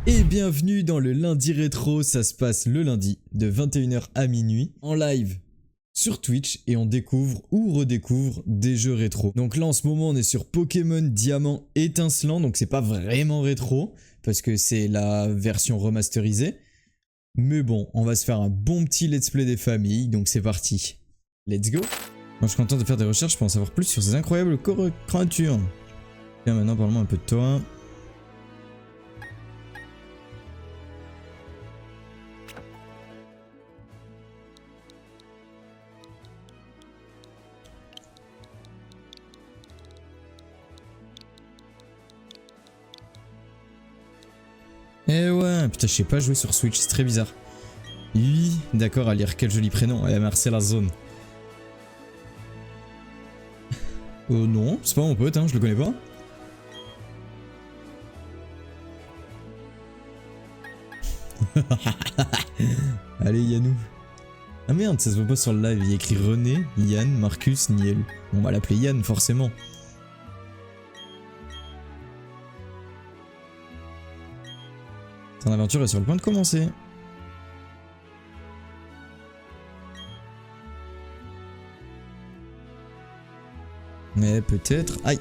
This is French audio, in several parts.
Et bienvenue dans le lundi rétro, ça se passe le lundi de 21h à minuit en live sur Twitch et on découvre ou redécouvre des jeux rétro. Donc là en ce moment on est sur Pokémon Diamant étincelant, donc c'est pas vraiment rétro parce que c'est la version remasterisée. Mais bon, on va se faire un bon petit let's play des familles, donc c'est parti. Let's go. Moi je suis content de faire des recherches pour en savoir plus sur ces incroyables créatures. Bien maintenant parlons un peu de toi. Eh ouais, putain, je sais pas jouer sur Switch, c'est très bizarre. Oui, d'accord, à lire, quel joli prénom. Eh, Marcel Zone. Non, c'est pas mon pote, hein, je le connais pas. Allez, Yannou. Ah merde, ça se voit pas sur le live, il y a écrit René, Yann, Marcus, Niel. On va l'appeler Yann, forcément. Ton aventure est sur le point de commencer. Mais peut-être... Aïe.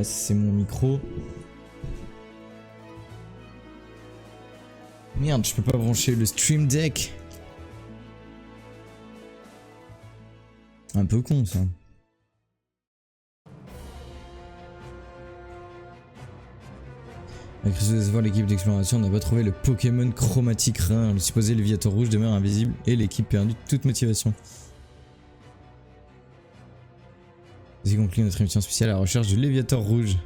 C'est mon micro. Merde, je peux pas brancher le Stream Deck. Un peu con ça. Malgré ce décevoir, l'équipe d'exploration n'a pas trouvé le Pokémon chromatique rare. Le supposé Léviator rouge demeure invisible et l'équipe perdue toute motivation. Ceci conclut notre émission spéciale à la recherche du Léviator rouge.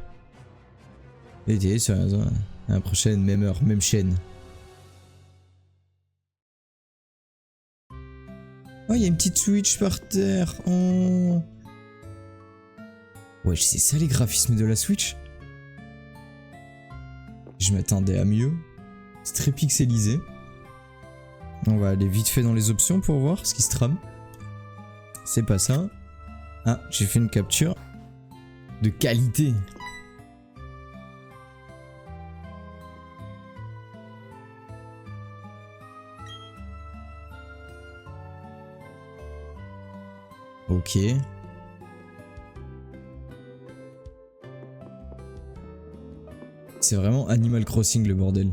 Et sur la prochaine, même heure, même chaîne. Oh, il y a une petite Switch par terre. Oh. Ouais, c'est ça les graphismes de la Switch. Je m'attendais à mieux. C'est très pixelisé. On va aller vite fait dans les options pour voir ce qui se trame. C'est pas ça. Ah, j'ai fait une capture de qualité. Ok. C'est vraiment Animal Crossing le bordel.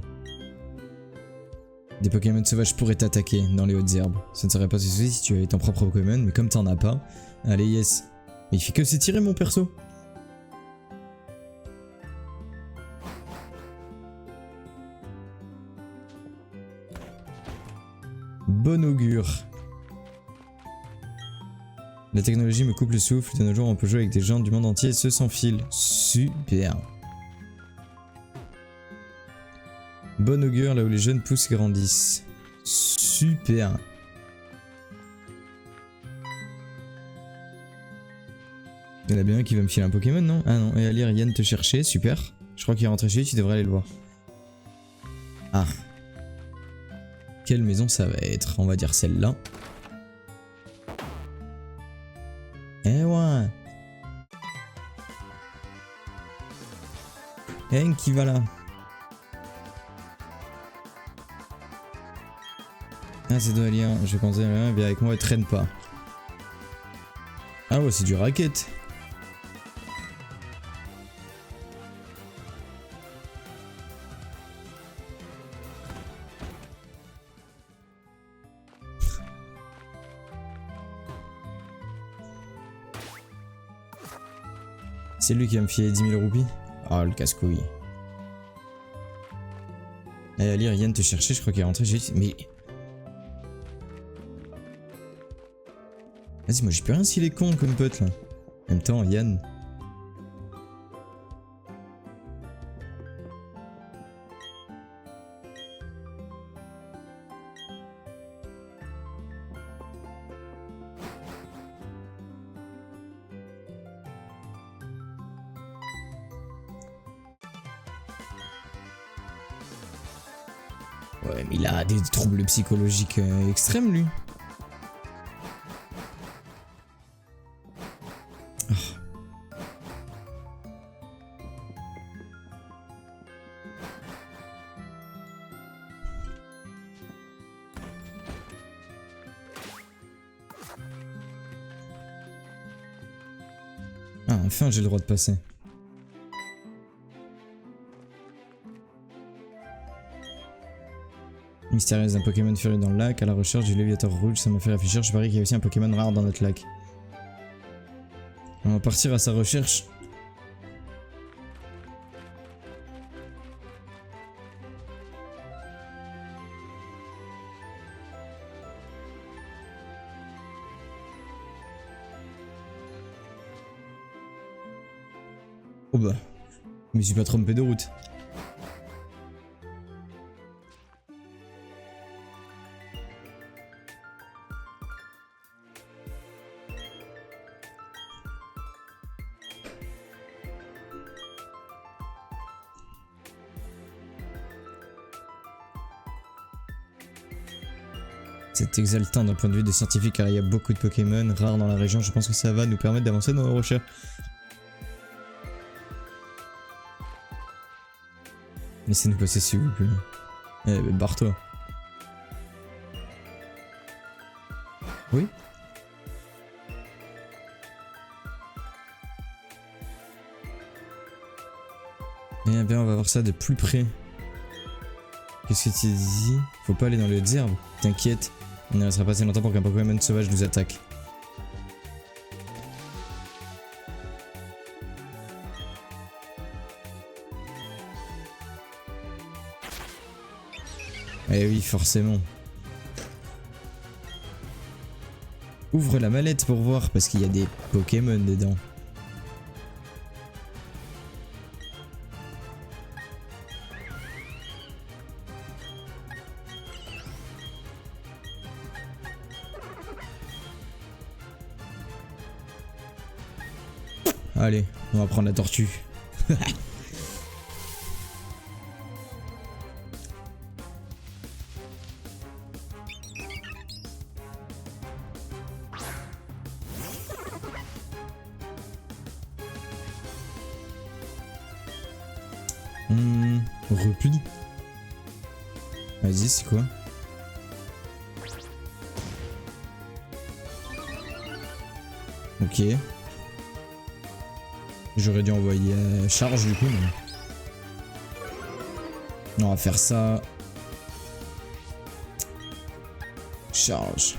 Des Pokémon sauvages pourraient t'attaquer dans les hautes herbes. Ce ne serait pas souci si tu avais ton propre Pokémon, mais comme t'en as pas... Allez, yes. Mais il fait que s'étirer mon perso. Bon augure. La technologie me coupe le souffle. De nos jours, on peut jouer avec des gens du monde entier et ce sans fil. Super. Bon augure là où les jeunes pousses grandissent. Super. Il y en a bien un qui va me filer un Pokémon, non? Ah non, et à lire Yann te chercher, super. Je crois qu'il est rentré chez lui, tu devrais aller le voir. Ah. Quelle maison ça va être? On va dire celle-là. Eh ouais. Hank qui va là. Ah c'est Doalien, je pensais rien, viens avec moi et traîne pas. Ah ouais c'est du racket. C'est lui qui va me filer 10 000 roupies. Oh le casse-couille. Allez, à lire, Yann te chercher, je crois qu'il est rentré. Mais... Vas-y, moi j'y peux rien s'il est con comme pote là. En même temps, Yann... Ouais, mais il a des troubles psychologiques extrêmes, lui. Oh. Ah, enfin j'ai le droit de passer. Mystérieuse, un Pokémon furieux dans le lac, à la recherche du Léviateur rouge, ça m'a fait réfléchir, je parie qu'il y a aussi un Pokémon rare dans notre lac. On va partir à sa recherche. Oh bah, je me suis pas trompé de route. C'est exaltant d'un point de vue des scientifiques car il y a beaucoup de Pokémon rares dans la région, je pense que ça va nous permettre d'avancer dans nos recherches. Laissez-nous passer s'il vous plaît. Eh, barre-toi. Oui? Bien, bien, on va voir ça de plus près. Qu'est-ce que tu dis? Faut pas aller dans les herbes. T'inquiète, on ne restera pas assez longtemps pour qu'un Pokémon sauvage nous attaque. Eh oui, forcément. Ouvre la mallette pour voir, parce qu'il y a des Pokémon dedans. Allez, on va prendre la tortue. Repli. Vas-y, c'est quoi? Ok. J'aurais dû envoyer charge du coup, mais... On va faire ça. Charge.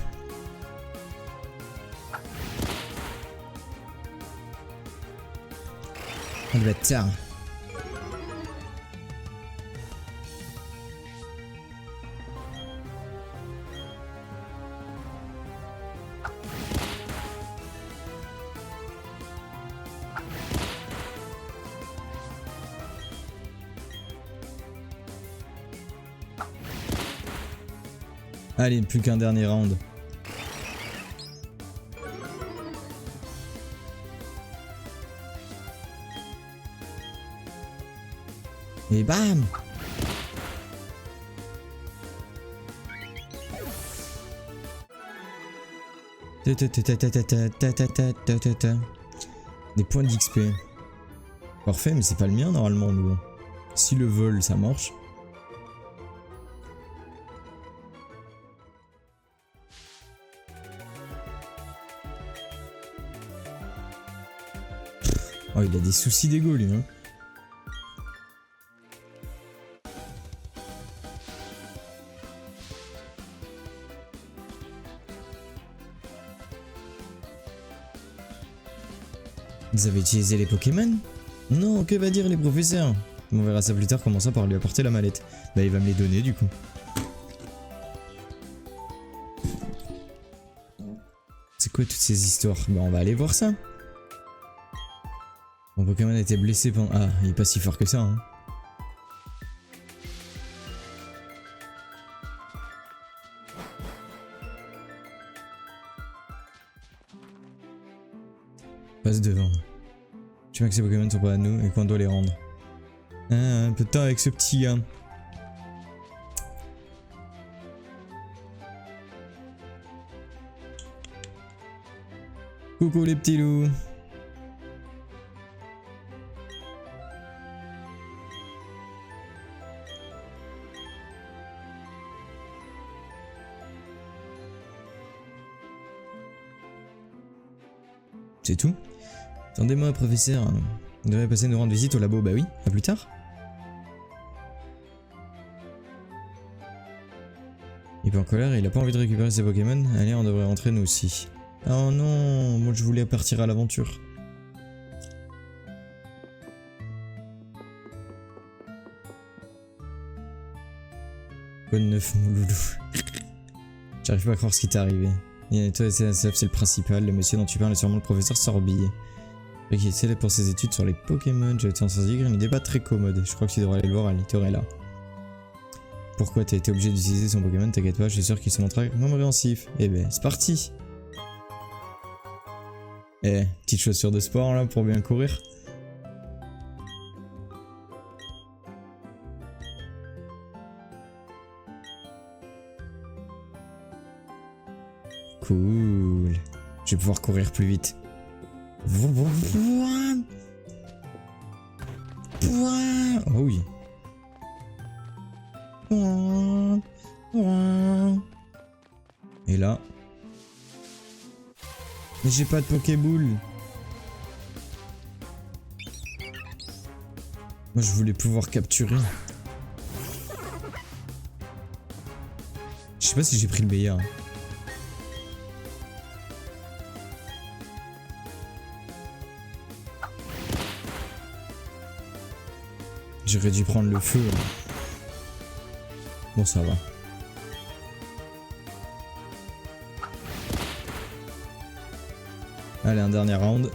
Oh le bâtard. Allez, plus qu'un dernier round. Et bam! Des points d'XP. Parfait, mais c'est pas le mien normalement, nous. Si le vol, ça marche. Oh, il a des soucis d'ego, lui, hein. Vous avez utilisé les Pokémon? Non, que va dire les professeurs? On verra ça plus tard, commençant par lui apporter la mallette. Bah, il va me les donner, du coup. C'est quoi toutes ces histoires? Bah, on va aller voir ça. Mon Pokémon a été blessé pendant... Ah, il est pas si fort que ça, hein. Passe devant. Je sais que ces Pokémon ne sont pas à nous et qu'on doit les rendre. Ah, un peu de temps avec ce petit gars. Coucou les petits loups. C'est tout? Attendez-moi, professeur. Vous devez passer nous rendre visite au labo. Bah oui, à plus tard. Il est pas en colère et il a pas envie de récupérer ses Pokémon. Allez, on devrait rentrer nous aussi. Oh non, moi je voulais partir à l'aventure. Bonne neuf, mon loulou. J'arrive pas à croire ce qui t'est arrivé. Et toi, c'est le principal. Le monsieur dont tu parles est sûrement le professeur Sorbier. Qui est célèbre pour ses études sur les Pokémon. J'avais été en sens une idée pas très commode. Je crois que tu devrais aller le voir, il t'aurait là. Pourquoi t'as été obligé d'utiliser son Pokémon? T'inquiète pas, je suis sûr qu'il se montrera compréhensif. Eh ben, c'est parti. Eh, petite chaussure de sport là pour bien courir. Cool. Je vais pouvoir courir plus vite. Oh oui. Et là. Mais j'ai pas de Pokéball. Moi je voulais pouvoir capturer. Je sais pas si j'ai pris le meilleur. J'aurais dû prendre le feu. Bon, ça va. Allez, un dernier round.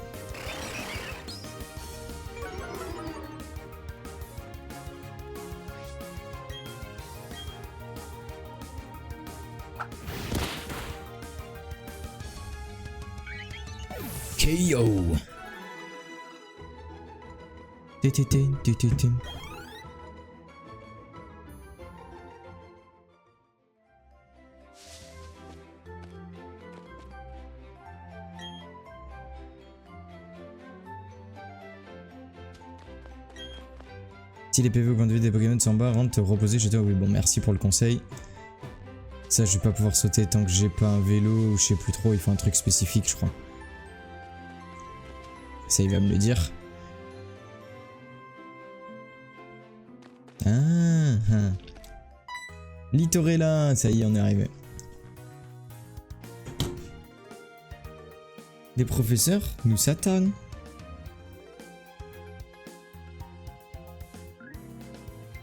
KO. Si les PV au point de vue des Pokémon sont bas, rentre te reposer chez toi. Oui, bon, merci pour le conseil. Ça, je vais pas pouvoir sauter tant que j'ai pas un vélo ou je sais plus trop. Il faut un truc spécifique, je crois. Ça, il va me le dire. Ah. Littorella, ça y est, on est arrivé. Des professeurs nous s'attendent.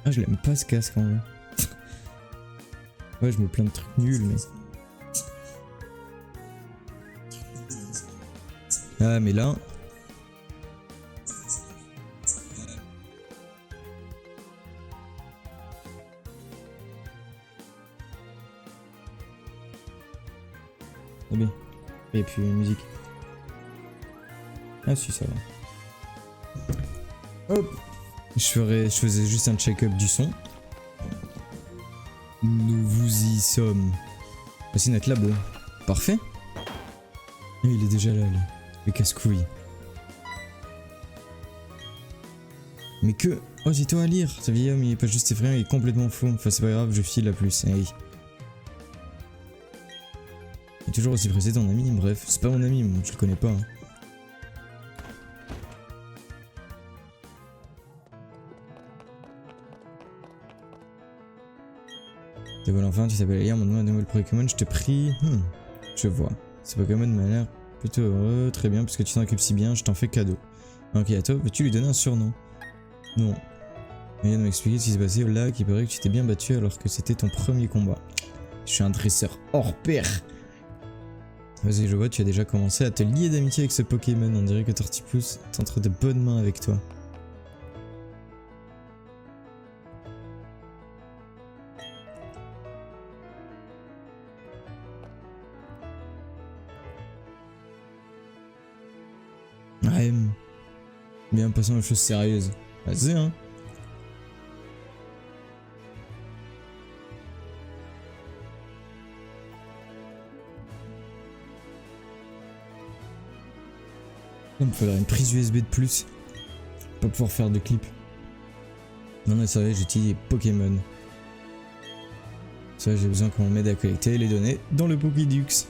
Ah, je l'aime pas ce casque en vrai. Ouais, je me plains de trucs nuls, mais. Ah, mais là. Ah, bien. Et puis musique. Ah, si, ça va. Hop! Je faisais juste un check-up du son. Nous vous y sommes. Voici notre labo. Parfait. Il est déjà là, le casse-couille. Mais que... Oh, c'est toi à lire. Ce vieil homme, il est pas juste effrayant, il est complètement fou. Enfin, c'est pas grave, je file la plus. Hey. Il est toujours aussi pressé, ton ami. Bref, c'est pas mon ami, je le connais pas. Hein. T'es bon enfant, tu t'appelles hier, demande-moi un nouveau Pokémon, je te prie. Je vois. Ce Pokémon m'a l'air plutôt heureux, très bien, parce que tu t'en occupes si bien, je t'en fais cadeau. Ok, à toi, veux-tu lui donner un surnom? Non. Il vient de m'expliquer ce qui s'est passé au lac, il paraît que tu t'es bien battu alors que c'était ton premier combat. Je suis un dresseur hors pair. Vas-y, je vois, tu as déjà commencé à te lier d'amitié avec ce Pokémon, on dirait que Tortipousse est entre de bonnes mains avec toi. Ouais, bien passons aux choses sérieuses. Vas-y, hein. Il me faudrait une prise USB de plus. Pour pouvoir faire de clips. Non mais ça va, j'utilise Pokémon. Ça j'ai besoin qu'on m'aide à collecter les données dans le Pokédex.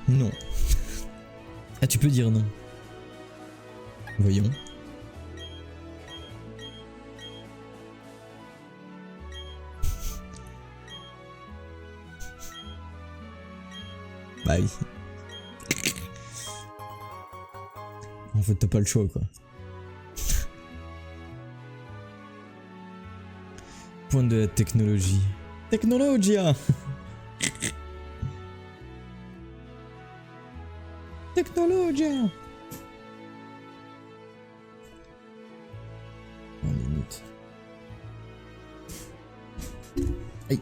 Non. Ah tu peux dire non. Voyons. Bye. En fait t'as pas le choix quoi. Point de la technologie. Technologia. Technologia. 1 minute. Aïe.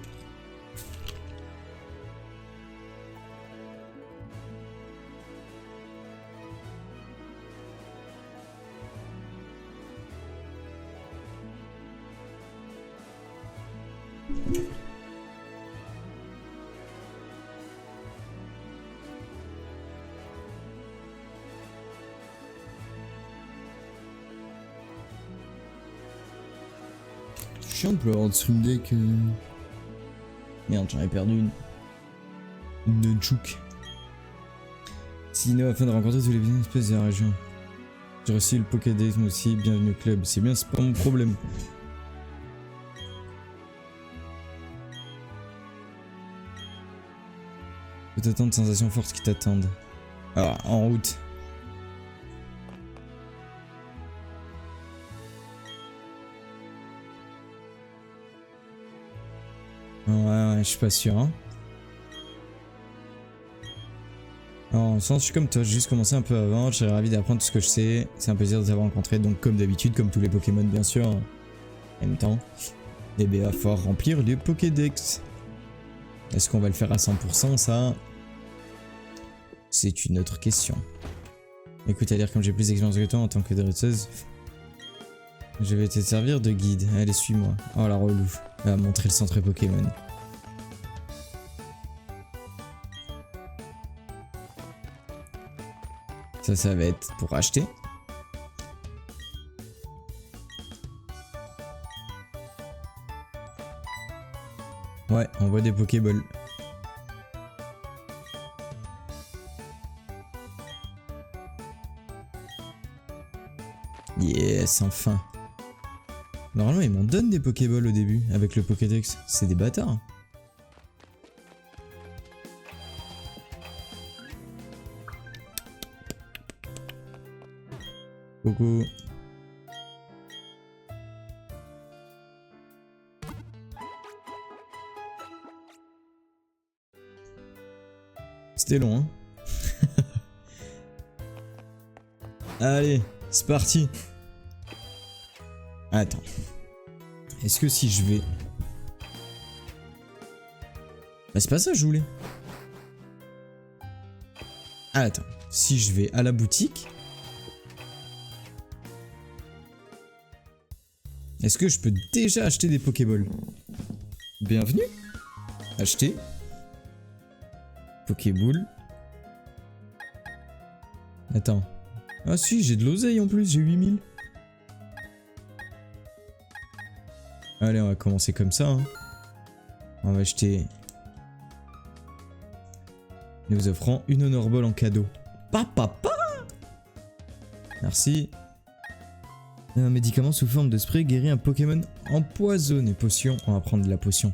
Chiant de plus avoir de stream deck. Merde, j'en ai perdu une. Une nunchuk. Sinon, afin de rencontrer tous les business espèces de la région. J'ai reçu le Pokédex moi aussi, bienvenue au club. C'est bien, c'est pas mon problème. Peut attendre de sensations fortes qui t'attendent. Alors, en route. Ouais, je suis pas sûr, hein. Alors, en sens, je suis comme toi, j'ai juste commencé un peu avant, je serais ravi d'apprendre tout ce que je sais. C'est un plaisir de t'avoir rencontré, donc comme d'habitude, comme tous les Pokémon bien sûr. En même temps, et bien, il va falloir remplir le Pokédex. Est-ce qu'on va le faire à 100% ça? C'est une autre question. Écoute, à dire comme j'ai plus d'expérience que toi en tant que dresseuse, je vais te servir de guide. Allez, suis-moi. Oh la relou. Elle va montrer le centre Pokémon. Ça va être pour acheter. Ouais, on voit des Pokéballs. Yes, enfin. Normalement, ils m'en donnent des Pokéballs au début, avec le Pokédex. C'est des bâtards. Coucou. C'était long, hein. Allez, c'est parti. Attends. Est-ce que si je vais... Bah c'est pas ça que je voulais. Ah, attends. Si je vais à la boutique... Est-ce que je peux déjà acheter des Pokéballs? Bienvenue. Acheter. Pokéball. Attends. Ah si, j'ai de l'oseille en plus, j'ai 8000. Allez, on va commencer comme ça. Hein. On va acheter... Nous offrons une Honor Ball en cadeau. Papa. Merci. Un médicament sous forme de spray guérit un Pokémon empoisonné. Potion, on va prendre de la potion.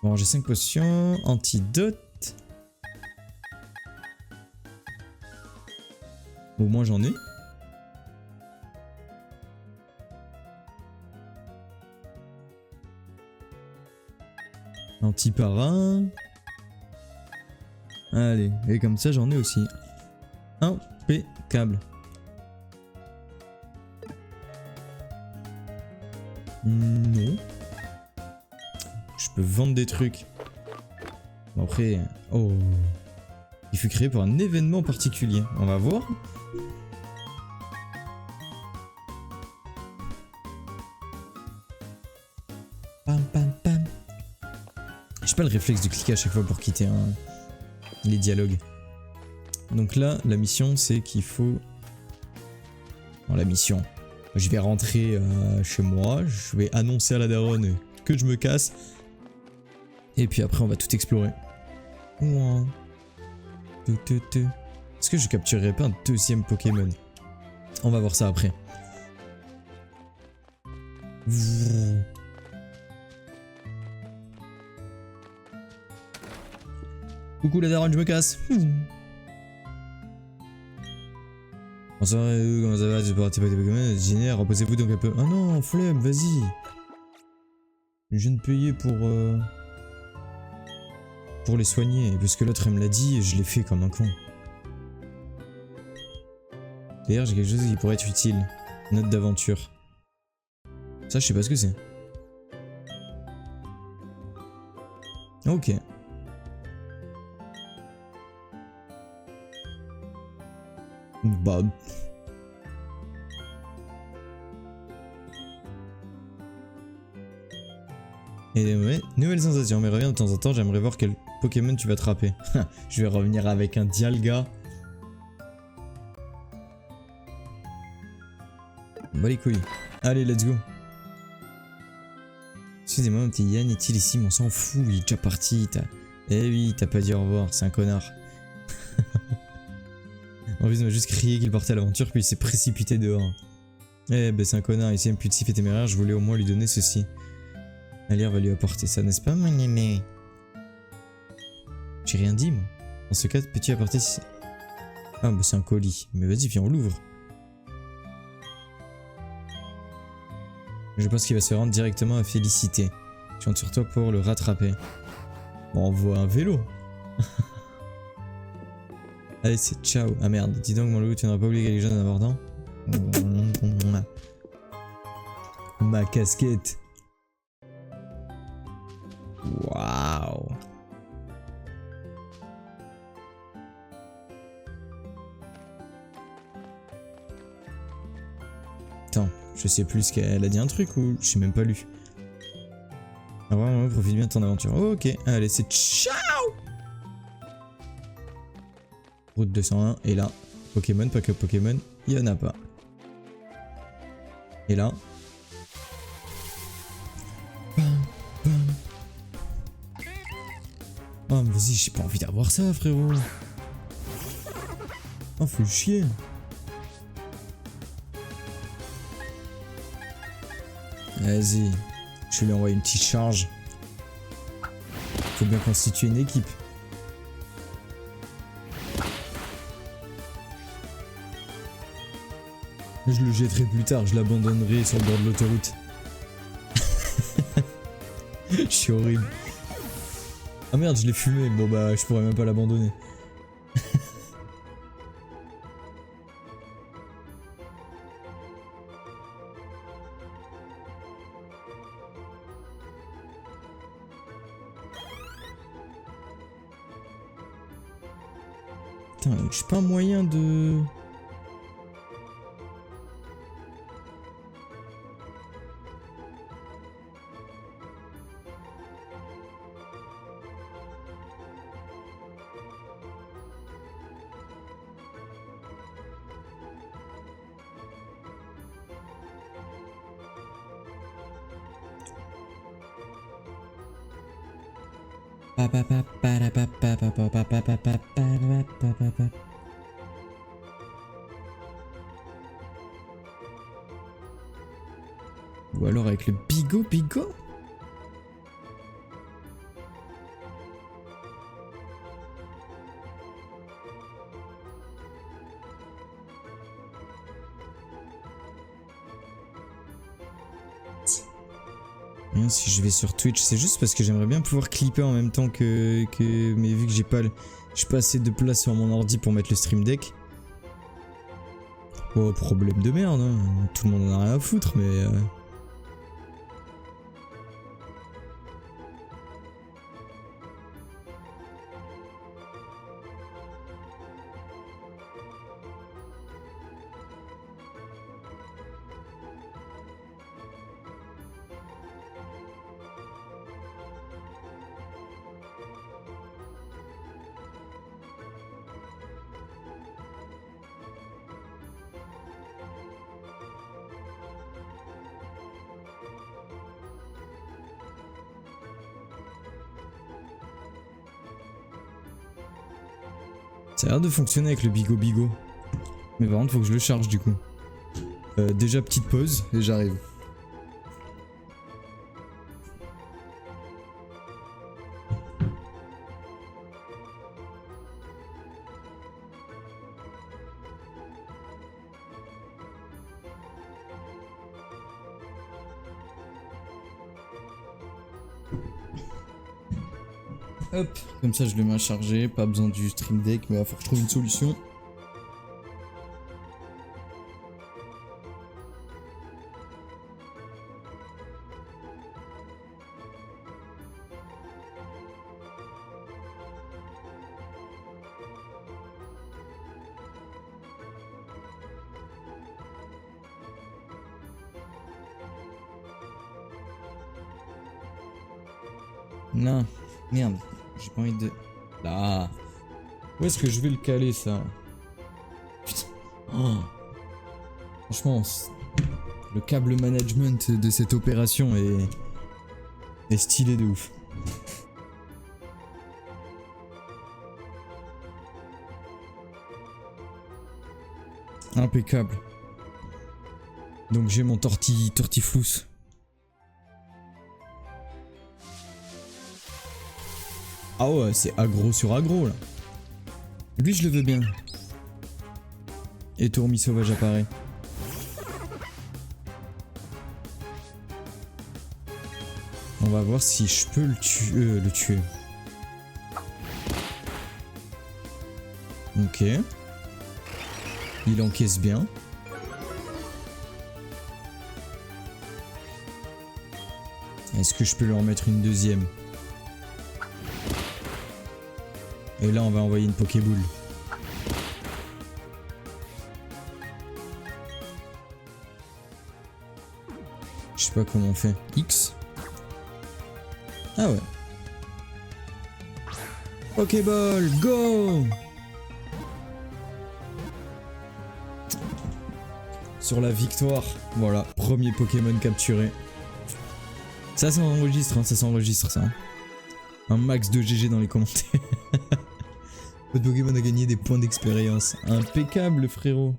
Bon, j'ai 5 potions. Antidote. Au moins j'en ai. Antipara. Allez, et comme ça j'en ai aussi. Impeccable. Non. Je peux vendre des trucs. Bon après... Oh. Il fut créé pour un événement particulier. On va voir. pam pam pam. J'ai pas le réflexe de cliquer à chaque fois pour quitter les dialogues. Donc là, la mission, c'est qu'il faut... Non, la mission. Je vais rentrer chez moi, je vais annoncer à la daronne que je me casse. Et puis après, on va tout explorer. Ouah. Est-ce que je capturerai pas un deuxième Pokémon? On va voir ça après. Coucou la daronne, je me casse. Comment ça va? Tu peux arrêter pas tes Pokémon? Dîner, reposez-vous donc un peu. Ah non, flemme, vas-y. Je viens de payer pour les soigner. Parce que l'autre elle me l'a dit et je l'ai fait comme un con. D'ailleurs, j'ai quelque chose qui pourrait être utile. Note d'aventure. Ça, je sais pas ce que c'est. Ok. Bah. Et ouais, nouvelle sensation, mais reviens de temps en temps, j'aimerais voir quel Pokémon tu vas attraper. Je vais revenir avec un Dialga. Bah les couilles. Allez, let's go. Excusez-moi, mon petit Yann est-il ici? Mais on s'en fout, il est déjà parti. Eh oui, t'as pas dit au revoir, c'est un connard. En plus, il m'a juste crié qu'il partait à l'aventure, puis il s'est précipité dehors. Eh ben, c'est un connard, il s'est impulsif et téméraire, je voulais au moins lui donner ceci. Allez, on va lui apporter ça, n'est-ce pas, mon aimé? J'ai rien dit, moi. Dans ce cas, peux-tu apporter ci? Ah, bah c'est un colis. Mais vas-y, viens, on l'ouvre. Je pense qu'il va se rendre directement à Félicité. Je compte sur toi pour le rattraper. Bon, on voit un vélo. Allez, c'est ciao. Ah merde, dis donc mon loup, tu n'auras pas oublié qu'elle est jeune en abordant. Ma casquette. Waouh. Attends, je sais plus ce qu'elle a dit un truc ou je sais même pas lu. Ah vraiment, profite bien de ton aventure. Oh, ok, allez, c'est ciao. Route 201, et là, Pokémon, pas que Pokémon, il y en a pas. Et là... Oh mais vas-y, j'ai pas envie d'avoir ça frérot. Oh faut chier. Vas-y, je vais lui envoyer une petite charge. Faut bien constituer une équipe. Je le jetterai plus tard, je l'abandonnerai sur le bord de l'autoroute. Je suis horrible. Ah merde, je l'ai fumé, bon bah je pourrais même pas l'abandonner. Putain, j'ai pas moyen de... Ou alors avec le bigot. Rien si je vais sur Twitch, c'est juste parce que j'aimerais bien pouvoir clipper en même temps que... Mais vu que j'ai pas assez de place sur mon ordi pour mettre le stream deck. Oh, problème de merde, hein. Tout le monde en a rien à foutre, mais... Ça a l'air de fonctionner avec le Bigo Bigo. Mais par contre, faut que je le charge du coup. Déjà, petite pause et j'arrive. Hop, comme ça je le mets à charger, pas besoin du Stream Deck, mais il faut que je trouve une solution. Non, merde, j'ai pas envie de... Là. Où est-ce que je vais le caler ça? Putain. Oh. Franchement, le câble management de cette opération est stylé de ouf. Impeccable. Donc j'ai mon tortiflous. Ah ouais, c'est aggro sur aggro là. Lui je le veux bien. Et Tourmi sauvage apparaît. On va voir si je peux le tuer. Ok. Il encaisse bien. Est-ce que je peux lui en mettre une deuxième? Et là on va envoyer une Pokéboule. Je sais pas comment on fait. X. Ah ouais. Pokéball, go! Sur la victoire. Voilà, premier Pokémon capturé. Ça s'enregistre, hein, ça s'enregistre ça. Un max de GG dans les commentaires. Votre Pokémon a gagné des points d'expérience. Impeccable frérot.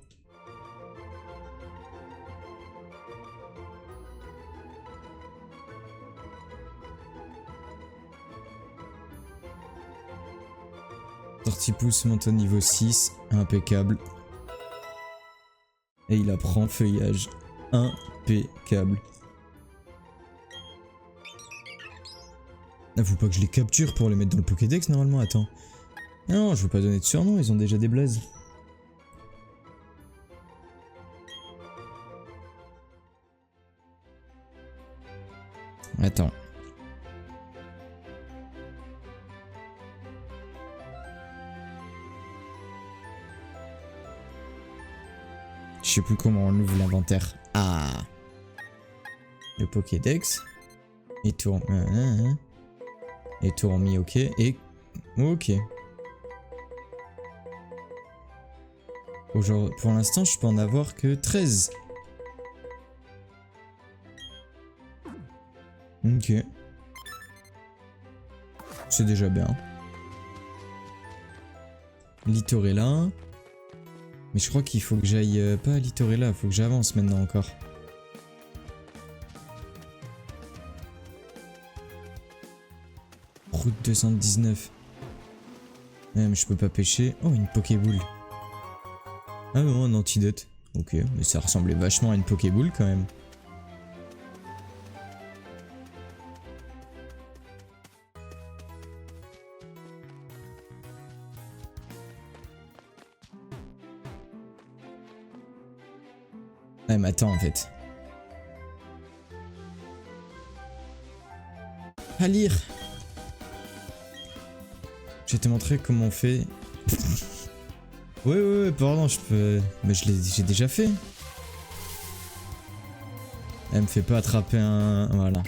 Tortipousse monte au niveau 6. Impeccable. Et il apprend feuillage. Impeccable. Ah, faut pas que je les capture pour les mettre dans le Pokédex normalement, attends. Non, je veux pas donner de surnom, ils ont déjà des blazes. Attends. Je sais plus comment on ouvre l'inventaire. Ah. Le Pokédex. Et tourne. Et Tourmi, ok. Et... Ok. Pour l'instant, je peux en avoir que 13. Ok. C'est déjà bien. Littorella. Mais je crois qu'il faut que j'aille... pas à Littorella, il faut que j'avance maintenant encore. Route 219. Ouais, mais je peux pas pêcher. Oh, une Pokéboule. Ah non, un antidote. Ok, mais ça ressemblait vachement à une Pokéboule quand même. Ouais, mais attends en fait. À lire. Je vais te montrer comment on fait. Ouais, pardon, je peux... Mais j'ai déjà fait. Elle me fait pas attraper un... Voilà.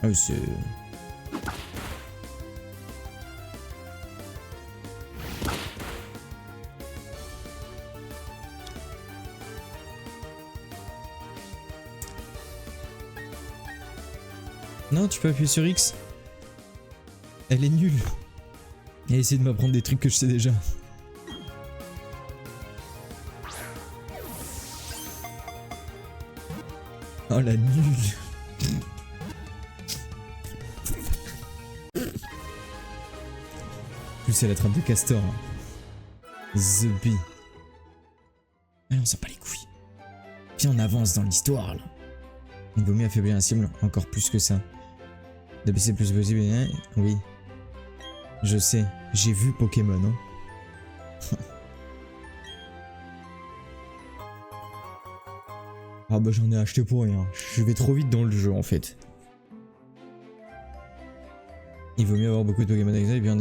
Ah oui, c'est... Non, tu peux appuyer sur X. Elle est nulle. Et essayer de m'apprendre des trucs que je sais déjà. Oh la nulle. Plus c'est la trappe de castor. Hein. The Bee. Allez, on s'en bat les couilles. Puis on avance dans l'histoire là. Il vaut mieux affaiblir un cible encore plus que ça. D'abaisser le plus possible, hein? Oui. Je sais, j'ai vu Pokémon, hein. Ah bah j'en ai acheté pour rien. Je vais trop vite dans le jeu en fait. Il vaut mieux avoir beaucoup de Pokémon avec ça et bien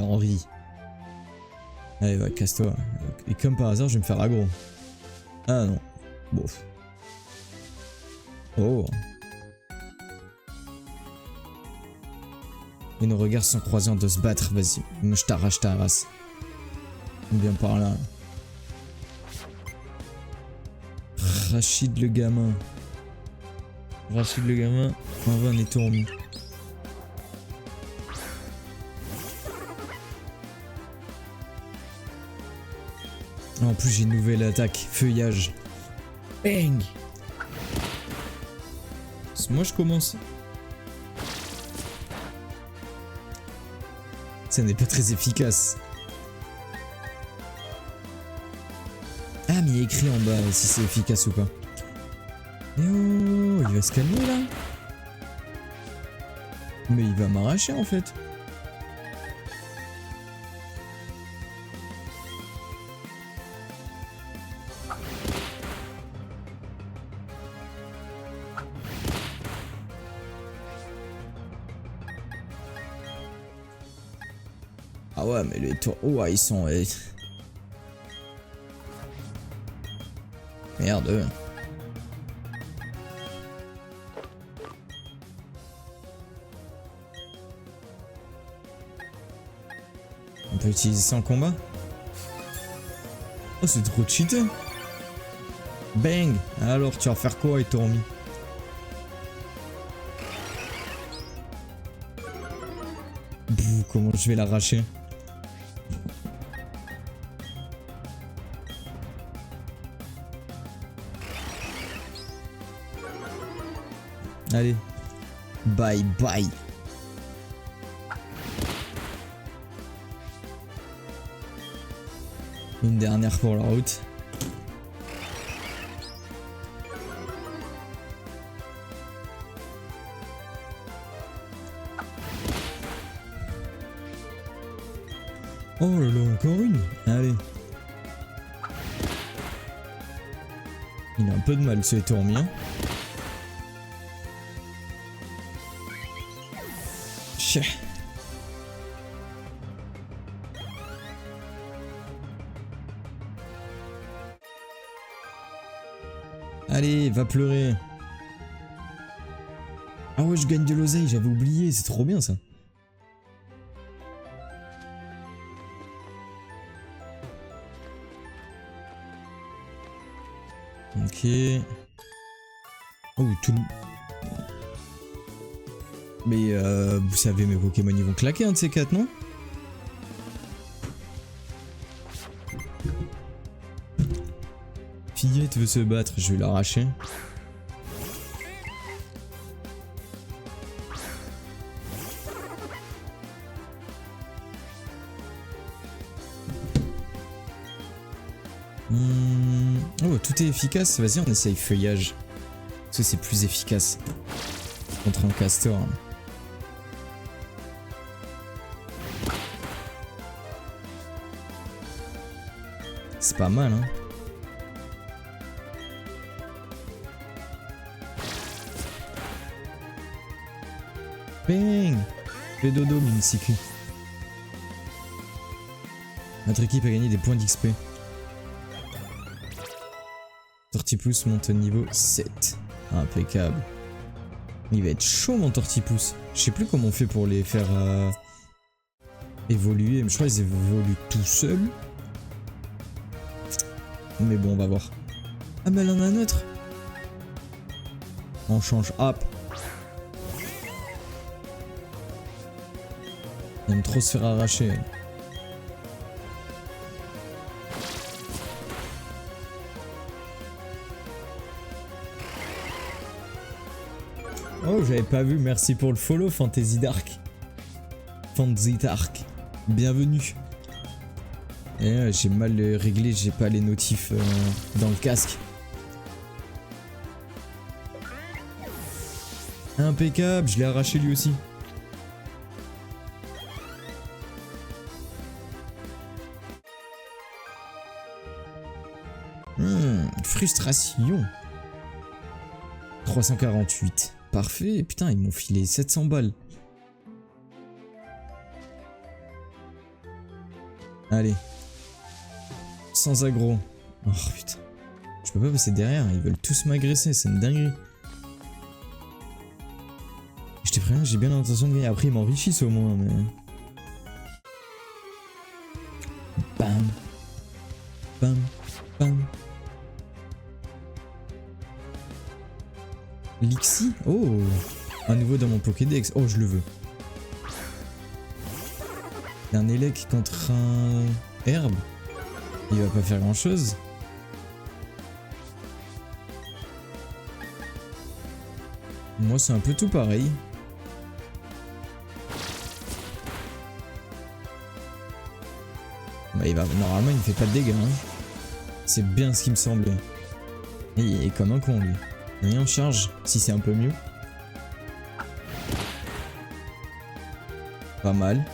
Henri. Allez va, casse-toi. Et comme par hasard je vais me faire aggro. Ah non. Bof. Oh. Et nos regards sont croisés en de se battre, vas-y. Moi je t'arrache ta race. Bien par là. Rachid le gamin. Rachid le gamin. En vain on est tourné. En plus j'ai une nouvelle attaque. Feuillage. Bang. Moi je commence. Ça n'est pas très efficace. Ah mais il y a écrit en bas si c'est efficace ou pas. Et oh, il va se calmer là. Mais il va m'arracher en fait. Ah ouais mais les tours... Oh ils sont... Merde. On peut utiliser ça en combat? Oh c'est trop cheaté. Bang. Alors tu vas faire quoi avec Tormi? Comment je vais l'arracher? Allez. Bye bye. Une dernière pour la route. Oh là là, encore une. Allez. Il a un peu de mal, ce Tormi. Hein. Allez, va pleurer. Ah ouais, je gagne de l'oseille, j'avais oublié, c'est trop bien ça. Ok. Oh, tout le... Mais vous savez, mes Pokémon ils vont claquer un de ces quatre, non? Fillette veut se battre, je vais l'arracher. Oh, tout est efficace. Vas-y, on essaye feuillage. Parce que c'est plus efficace. Contre un castor. C'est pas mal, hein. Bang! Fais dodo, Mimicicu. Notre équipe a gagné des points d'XP. Tortipousse monte au niveau 7. Impeccable. Il va être chaud mon Tortipousse. Je sais plus comment on fait pour les faire évoluer. Mais je crois qu'ils évoluent tout seuls. Mais bon, on va voir. Ah mais elle en a un autre. On change. Hop. Il aime trop se faire arracher. Oh, j'avais pas vu, merci pour le follow, Fantasy Dark. Fantasy Dark. Bienvenue. Eh, j'ai mal réglé, j'ai pas les notifs dans le casque. Impeccable, je l'ai arraché lui aussi. Frustration. 348. Parfait. Putain, ils m'ont filé 700 balles. Allez. Sans aggro. Oh putain. Je peux pas passer derrière, ils veulent tous m'agresser, c'est une dinguerie. Je te préviens, j'ai bien l'intention de gagner. Après, ils m'enrichissent au moins, mais... Bam. Bam. Bam. Lixie? Oh! Un nouveau dans mon Pokédex. Oh, je le veux. Un élec contre un herbe. Il va pas faire grand chose. Moi, c'est un peu tout pareil. Bah, normalement, il ne fait pas de dégâts. Hein. C'est bien ce qui me semblait. Et il est comme un con, lui. Rien en charge, si c'est un peu mieux. Pas mal.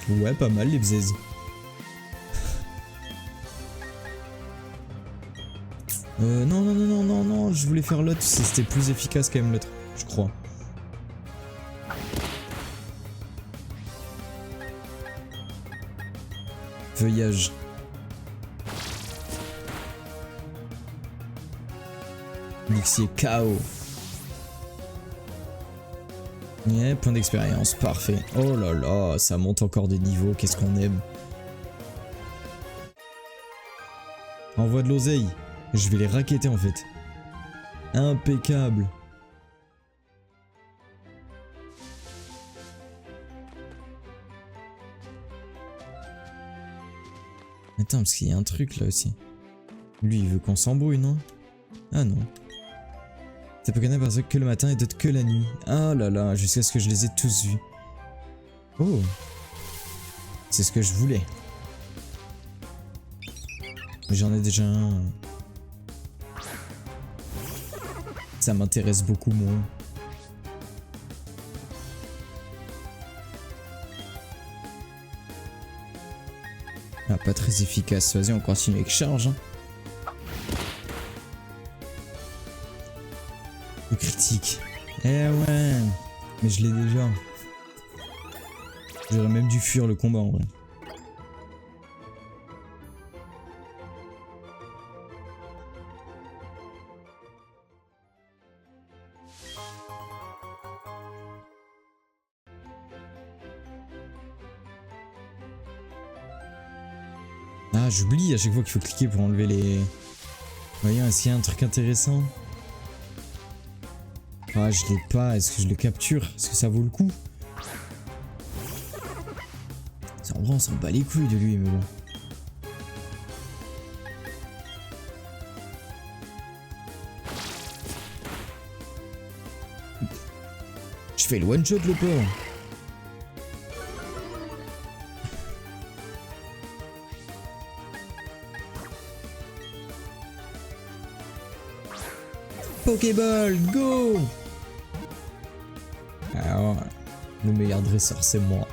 Ouais, pas mal les bzaises. Non, je voulais faire l'autre, c'était plus efficace quand même l'autre, je crois. Feuillage. Lixie KO. Yeah, point d'expérience, parfait. Oh là là, ça monte encore de niveau, qu'est-ce qu'on aime. Envoie de l'oseille. Je vais les racketter en fait. Impeccable. Attends, parce qu'il y a un truc là aussi. Lui, il veut qu'on s'embrouille, non? Ah non. Ça peut connaître parce que le matin et d'autres que la nuit. Ah là là, jusqu'à ce que je les ai tous vus. Oh. C'est ce que je voulais. Mais j'en ai déjà un. Ça m'intéresse beaucoup moins. Ah, pas très efficace. Vas-y, on continue avec charge. Hein. Le critique. Eh ouais. Mais je l'ai déjà. J'aurais même dû fuir le combat en vrai. Ah, j'oublie à chaque fois qu'il faut cliquer pour enlever les... Voyons, est-ce qu'il y a un truc intéressant? Ah, je l'ai pas. Est-ce que je le capture? Est-ce que ça vaut le coup? En vrai, on s'en bat les couilles de lui, mais bon. Je fais le one-shot, le pauvre. Pokéball, go! Alors, le meilleur dresseur, c'est moi.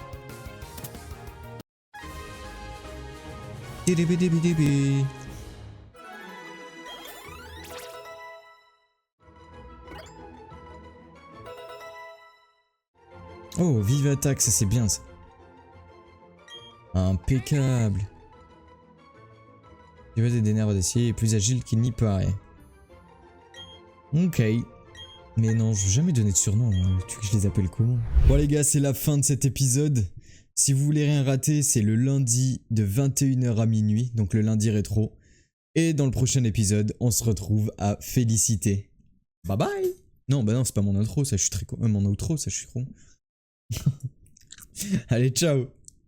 Oh, vive attaque, ça c'est bien ça. Impeccable. Tu vas des nerfs d'acier et plus agile qu'il n'y paraît. Ok. Mais non, je vais jamais donner de surnom. Hein. Tu veux que je les appelle comment? Bon les gars, c'est la fin de cet épisode. Si vous voulez rien rater, c'est le lundi de 21h à minuit, donc le lundi rétro. Et dans le prochain épisode, on se retrouve à Félicité. Bye bye. Non, bah non, c'est pas mon intro, ça je suis très con. Mon outro, ça je suis con. Allez, ciao.